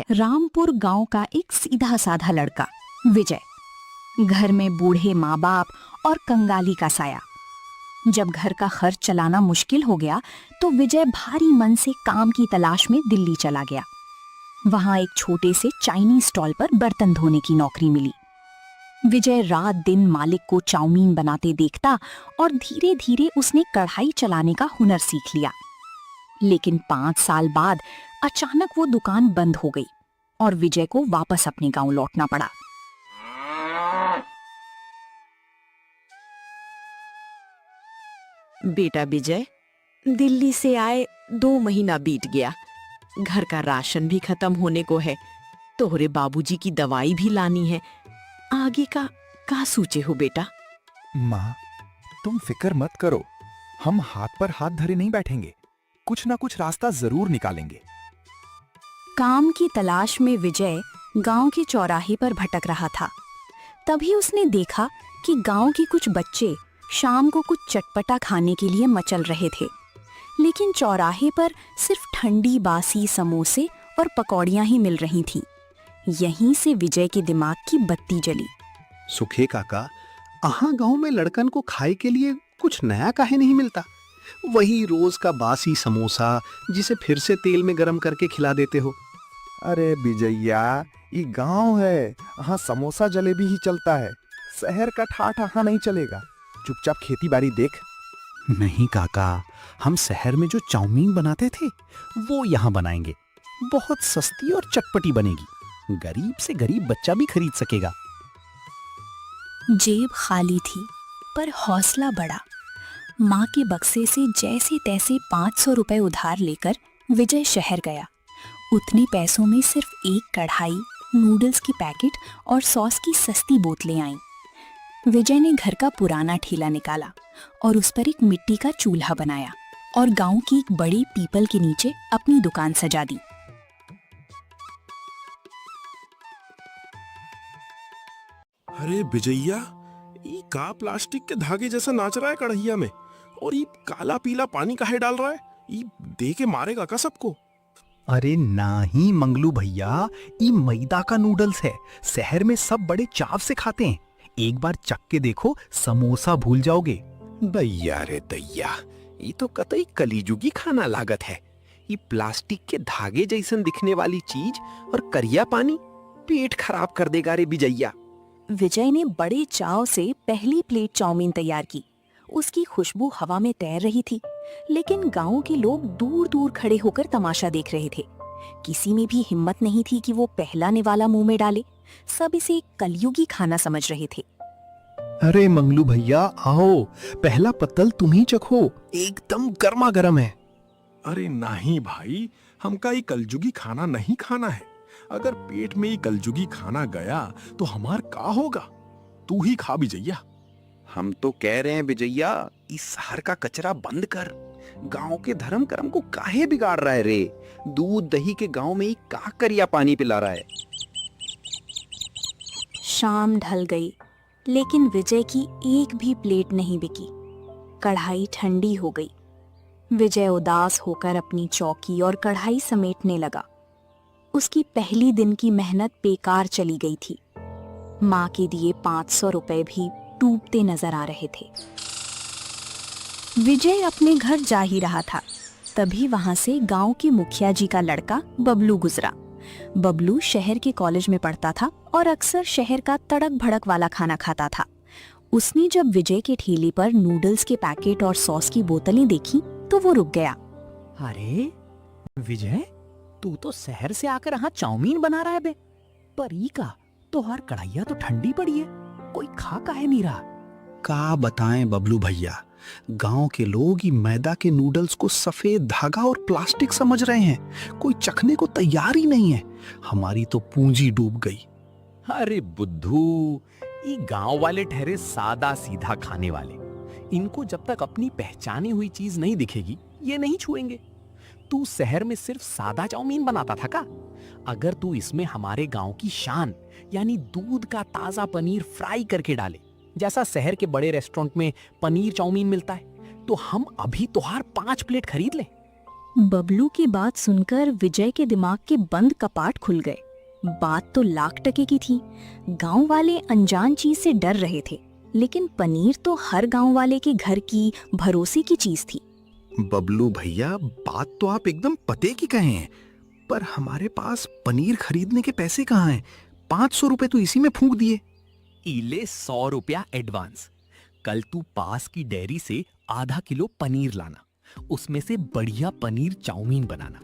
रामपुर गांव का एक सीधा साधा लड़का विजय, घर में बूढ़े माँ बाप और कंगाली का साया। जब घर का खर्च चलाना मुश्किल हो गया तो विजय भारी मन से काम की तलाश में दिल्ली चला गया। वहां एक छोटे से चाइनीज स्टॉल पर बर्तन धोने की नौकरी मिली। विजय रात दिन मालिक को चाउमीन बनाते देखता और धीरे धीरे उसने कढ़ाई चलाने का हुनर सीख लिया। लेकिन 5 साल बाद अचानक वो दुकान बंद हो गई और विजय को वापस अपने गांव लौटना पड़ा। बेटा विजय, दिल्ली से आए 2 महीना बीत गया। घर का राशन भी खत्म होने को है। तोहरे बाबूजी की दवाई भी लानी है। आगे का सोचे हो बेटा? माँ, तुम फिक्र मत करो। हम हाथ पर हाथ धरे नहीं बैठेंगे। कुछ ना कुछ रास्ता जरूर निकालेंगे। काम की तलाश में विजय गांव के चौराहे पर भटक रहा था। तभी उसने देखा कि गांव के कुछ बच्चे शाम को कुछ चटपटा खाने के लिए मचल रहे थे। लेकिन चौराहे पर सिर्फ ठंडी बासी समोसे और पकौड़ियां ही मिल रही थीं। यहीं से विजय के दिमाग की बत्ती जली। सुखे काका, अहाँ गांव में लड़कन को खाए के लिए कुछ नया काहे नहीं मिलता? वही रोज का बासी समोसा जिसे फिर से तेल में गरम करके खिला देते हो। अरे बिजैया, ये गांव है, यहाँ समोसा जलेबी ही चलता है। शहर का ठाठ यहाँ नहीं चलेगा। चुपचाप खेती बाड़ी देख। नहीं काका, हम शहर में जो चाउमीन बनाते थे वो यहाँ बनाएंगे। बहुत सस्ती और चटपटी बनेगी। गरीब से गरीब बच्चा भी खरीद सकेगा। जेब खाली थी पर हौसला बड़ा। माँ के बक्से से जैसे तैसे 500 रुपए उधार लेकर विजय शहर गया। उतने पैसों में सिर्फ एक कढ़ाई, नूडल्स की पैकेट और सॉस की सस्ती बोतलें आईं। विजय ने घर का पुराना ठेला निकाला और उस पर एक मिट्टी का चूल्हा बनाया और गांव की एक बड़ी पीपल के नीचे अपनी दुकान सजा दी। अरे विजैया, ये का प्लास्टिक के धागे जैसा नाच रहा है कढ़ैया में, और ये काला पीला पानी काहे डाल रहा है? ये दे के मारेगा का सबको? अरे नहीं मंगलू भैया, ये मैदा का नूडल्स है। शहर में सब बड़े चाव से खाते हैं। एक बार चख के देखो, समोसा भूल जाओगे। दैया रे दैया, ये तो कतई कलीजुगी खाना लागत है। ये प्लास्टिक के धागे जैसन दिखने वाली चीज और करिया पानी पेट खराब कर देगा रे बिजैया। विजय ने बड़े चाव से पहली प्लेट चाउमीन तैयार की। उसकी खुशबू हवा में तैर रही थी, लेकिन गांव के लोग दूर दूर खड़े होकर तमाशा देख रहे थे। किसी में भी हिम्मत नहीं थी कि वो पहला निवाला मुंह में डाले। सब इसे एक कलयुगी खाना समझ रहे थे। अरे मंगलू भैया, आओ, पहला पत्तल तुम ही चखो। एकदम गर्मा गर्म है। अरे नहीं भाई, हमका ये कलजुगी खाना नहीं खाना है। अगर पेट में ये कलजुगी खाना गया तो हमार का होगा? तू ही खा विजैया। हम तो कह रहे हैं विजैया, इस शहर का कचरा बंद कर। गांव के धर्म कर्म को काहे बिगाड़ रहा है रे? दूध दही के गांव में ही का करिया पानी पिला रहा है। शाम ढल गई, लेकिन विजय की एक भी प्लेट नहीं बिकी। कढ़ाई ठंडी हो गई। विजय उदास होकर अपनी चौकी और कढ़ाई समेटने लगा। उसकी पहली दिन की मेहनत बेकार चली गई थी। माँ के दिए 500 रुपए भी डूबते नजर आ रहे थे। विजय अपने घर जा ही रहा था, तभी वहां से गांव के मुखिया जी का लड़का बबलू गुजरा। बबलू शहर के कॉलेज में पढ़ता था और अक्सर शहर का तड़क भड़क वाला खाना खाता था। उसने जब विजय के ठेले पर नूडल्स के पैकेट और सॉस की बोतलें देखी तो वो रुक गया। अरे विजय, तू तो शहर से आकर यहाँ चाउमीन बना रहा है बे। पर ई का तोहार कढ़ाइया तो ठंडी पड़ी है, कोई खा काहे नहीं रहा? का बताएं बबलू भैया, गांव के लोग ये मैदा के नूडल्स को सफेद धागा और प्लास्टिक समझ रहे हैं। कोई चखने को तैयार ही नहीं है। हमारी तो पूंजी डूब गई। अरे बुद्धू, ये गांव वाले ठहरे सादा सीधा खाने वाले। इनको जब तक अपनी पहचानी हुई चीज नहीं दिखेगी, ये नहीं छुएंगे। तू शहर में सिर्फ सादा चाउमीन बनाता था का? अगर तू इसमें हमारे गांव की शान यानी दूध का ताजा पनीर फ्राई करके डाले, जैसा शहर के बड़े रेस्टोरेंट में पनीर चाउमीन मिलता है, तो हम अभी तोहार 5 प्लेट खरीद लें। बबलू की बात सुनकर विजय के दिमाग के बंद कपाट खुल गए। बात तो लाख टके की थी। गांव वाले अनजान चीज से डर रहे थे, लेकिन पनीर तो हर गांव वाले के घर की भरोसे की चीज थी। बबलू भैया, बात तो आप एकदम पते की कहे हैं, पर हमारे पास पनीर खरीदने के पैसे कहाँ हैं? 500 रुपए तो इसी में फूंक दिए। इले 100 रुपया एडवांस। कल तू पास की डेयरी से आधा किलो पनीर लाना, उसमें से बढ़िया पनीर चाउमीन बनाना।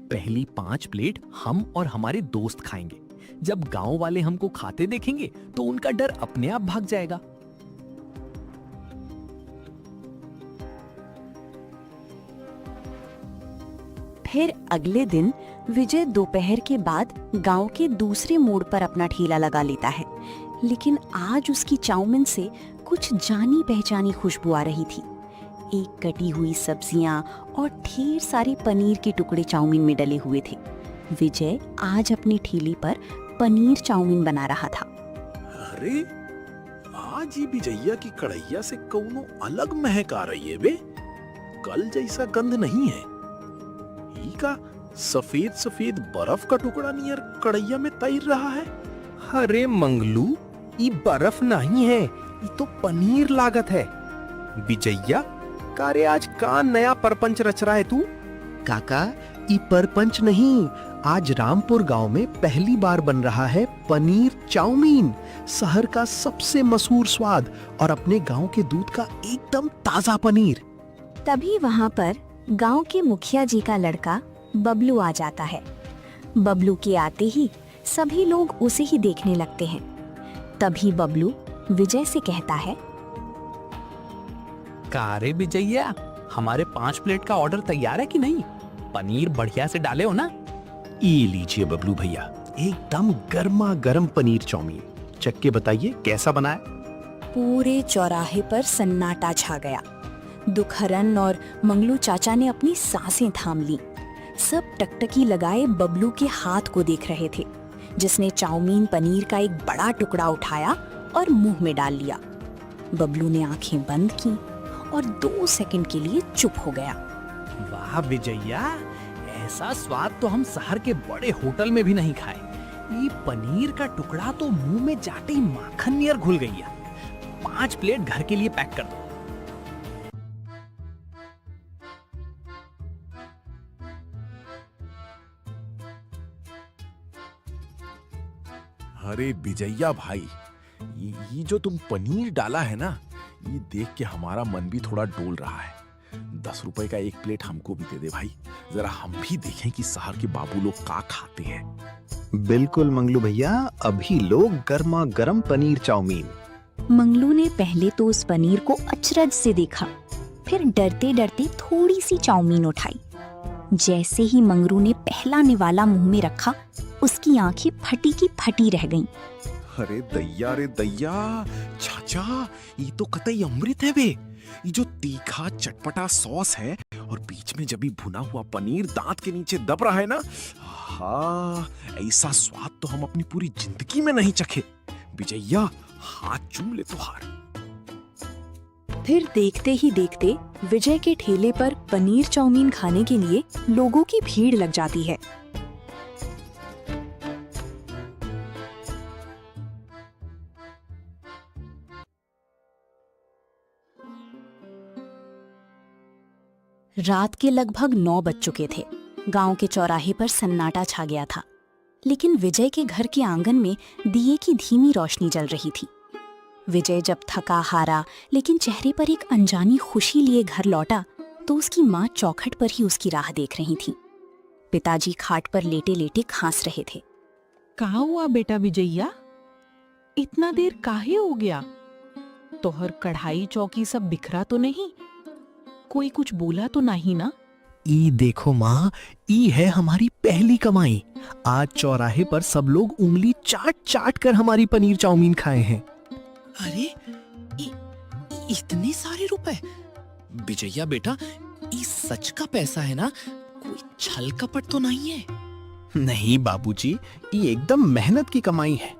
पहली 5 प्लेट हम और हमारे दोस्त खाएंगे। जब गांव वाले हमको खाते देखेंगे तो उनका डर अपने आप भाग जाएगा। फिर अगले दिन विजय दोपहर के बाद गांव के दूसरे मोड़ पर अपना ठेला लगा लेता है, लेकिन आज उसकी चाउमीन से कुछ जानी पहचानी खुशबू आ रही थी। एक कटी हुई सब्जियां और ढेर सारे पनीर के टुकड़े चाउमीन में डले हुए थे। विजय आज अपनी ठेली पर पनीर चाउमीन बना रहा था। अरे आज ही विजैया की कढ़ैया से कौनो अलग महक आ रही है बे। कल जैसा गंध नहीं है। ई का सफेद सफेद बर्फ का टुकड़ा नियर कढ़ैया में तैर रहा है। अरे मंगलू, ये बर्फ नहीं है, ये तो पनीर लागत है। विजैया, कारे आज का नया परपंच रच रहा है तू? काका, ई परपंच नहीं, आज रामपुर गांव में पहली बार बन रहा है पनीर चाउमीन। शहर का सबसे मशहूर स्वाद और अपने गांव के दूध का एकदम ताजा पनीर। तभी वहां पर गांव के मुखिया जी का लड़का बबलू आ जाता है। बबलू के आते ही सभी लोग उसे ही देखने लगते हैं। तभी बबलू विजय से कहता है, कारे विजैया, हमारे 5 प्लेट का ऑर्डर तैयार है कि नहीं? पनीर बढ़िया से डाले हो ना? ये लीजिए बबलू भैया, एकदम गर्मा गर्म पनीर चाउमीन। चख के बताइए कैसा बना है? पूरे चौराहे पर सन्नाटा छा गया। दुखहरन और मंगलू चाचा ने अपनी सांसें थाम ली। सब टकटकी लगाए बबलू के हाथ को देख रहे थे, जिसने चाउमीन पनीर का एक बड़ा टुकड़ा उठाया और मुंह में डाल लिया। बबलू ने आंखें बंद की और 2 सेकंड के लिए चुप हो गया। वाह विजैया, ऐसा स्वाद तो हम शहर के बड़े होटल में भी नहीं खाए। ये पनीर का टुकड़ा तो मुंह में जाते ही माखन नियर घुल गई है। 5 प्लेट घर के लिए पैक कर दो। अरे विजैया भाई, ये जो तुम पनीर डाला है ना, ये देख के हमारा मन भी थोड़ा डोल रहा है। 10 रुपए का 1 प्लेट हमको भी दे दे भाई, जरा हम भी देखें कि शहर के बाबू लोग का खाते हैं। बिल्कुल मंगलू भैया, अभी लोग गर्मा गर्म पनीर चाउमीन। मंगलू ने पहले तो उस पनीर को अचरज से देखा, फिर डरते डरते थोड़ी सी चाउमीन उठाई। जैसे ही मंगलू ने पहला निवाला मुंह में रखा, उसकी आंखें फटी की फटी रह गईं। अरे दैया, चाचा, ये तो कतई अमृत है बे। ये जो तीखा चटपटा सॉस है और बीच में जब भी भुना हुआ पनीर दांत के नीचे दब रहा है ना, हाँ, ऐसा स्वाद तो हम अपनी पूरी जिंदगी में नहीं चखे। विजैया, हाथ चूम ले तुहार। फिर देखते ही देखते विजय के ठेले पर पनीर चाउमीन खाने के लिए लोगों की भीड़ लग जाती है। रात के लगभग 9 बज चुके थे। गांव के चौराहे पर सन्नाटा छा गया था, लेकिन विजय के घर के आंगन में दिए की धीमी रोशनी जल रही थी। विजय जब थका हारा लेकिन चेहरे पर एक अनजानी खुशी लिए घर लौटा, तो उसकी माँ चौखट पर ही उसकी राह देख रही थी। पिताजी खाट पर लेटे लेटे खांस रहे थे। कहा हुआ बेटा विजैया, इतना देर काहे हो गया? तोहर कढ़ाई चौकी सब बिखरा तो नहीं? कोई कुछ बोला तो नहीं ना? ई देखो माँ, ई है हमारी पहली कमाई। आज चौराहे पर सब लोग उंगली चाट चाट कर हमारी पनीर चाउमीन खाए हैं। अरे इतने सारे रुपए? विजैया बेटा, ये सच का पैसा है ना? कोई छल कपट तो नहीं है? नहीं बाबूजी, ये एकदम मेहनत की कमाई है।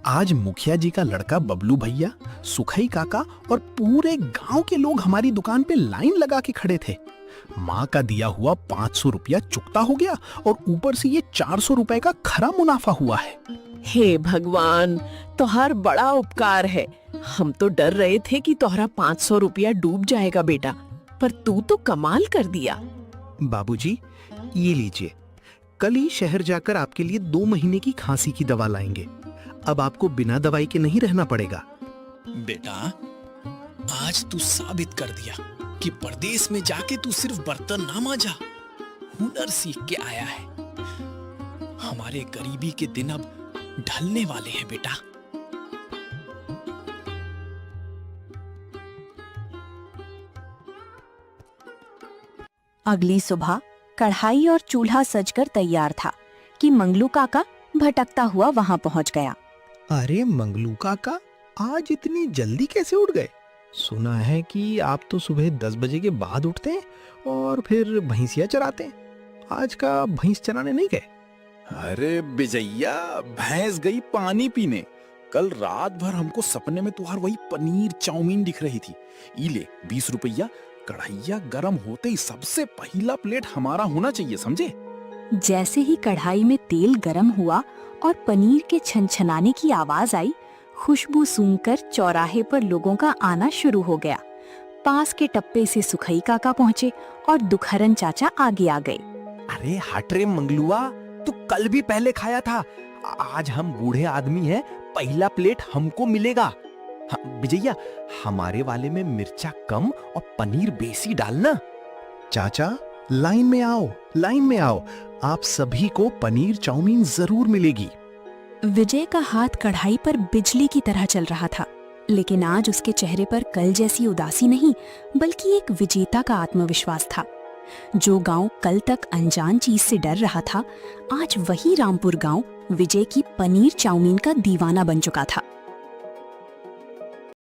आज मुखिया जी का लड़का बबलू भैया, सुखई काका और पूरे गांव के लोग हमारी दुकान पे लाइन लगा के खड़े थे। माँ का दिया हुआ 500 रुपया चुकता हो गया और ऊपर से ये 400 रुपए का खरा मुनाफा हुआ है। हे भगवान, तोहार बड़ा उपकार है। हम तो डर रहे थे कि तोहरा 500 रुपया डूब जाएगा बेटा, पर तू तो कमाल कर दिया। बाबूजी, ये लीजिए, कल ही शहर जाकर आपके लिए 2 महीने की खांसी की दवा लाएंगे। अब आपको बिना दवाई के नहीं रहना पड़ेगा। बेटा, आज तू साबित कर दिया कि परदेश में जाके तू सिर्फ बर्तन ना मांजा, हुनर सीख के आया है। हमारे गरीबी के दिन अब ढलने वाले हैं बेटा। अगली सुबह कढ़ाई और चूल्हा सजकर तैयार था कि मंगलू काका भटकता हुआ वहां पहुंच गया। अरे मंगलू काका, आज इतनी जल्दी कैसे उठ गए? सुना है कि आप तो सुबह 10 बजे के बाद उठते हैं और फिर भैंसिया चराते हैं। आज का भैंस चराने नहीं गए? अरे बिजैया, भैंस गई पानी पीने। कल रात भर हमको सपने में तुम्हार वही पनीर चाउमीन दिख रही थी। ई ले 20 रुपया। कढ़ैया गरम होते ही सबसे पहला प्लेट हमारा होना चाहिए, समझे? जैसे ही कढ़ाई में तेल गरम हुआ और पनीर के छनछनाने की आवाज आई, खुशबू सूंघकर चौराहे पर लोगों का आना शुरू हो गया। पास के टप्पे से सुखई काका पहुंचे और दुखहरन चाचा आगे आ गए। अरे हट रे मंगलुआ, तू कल भी पहले खाया था। आज हम बूढ़े आदमी हैं, पहला प्लेट हमको मिलेगा। विजया, हमारे वाले में मिर्चा कम और पनीर बेसी डालना। चाचा, लाइन में आओ, लाइन में आओ। आप सभी को पनीर चाउमीन जरूर मिलेगी। विजय का हाथ कढ़ाई पर बिजली की तरह चल रहा था, लेकिन आज उसके चेहरे पर कल जैसी उदासी नहीं, बल्कि एक विजेता का आत्मविश्वास था। जो गांव कल तक अनजान चीज से डर रहा था, आज वही रामपुर गांव विजय की पनीर चाउमीन का दीवाना बन चुका था।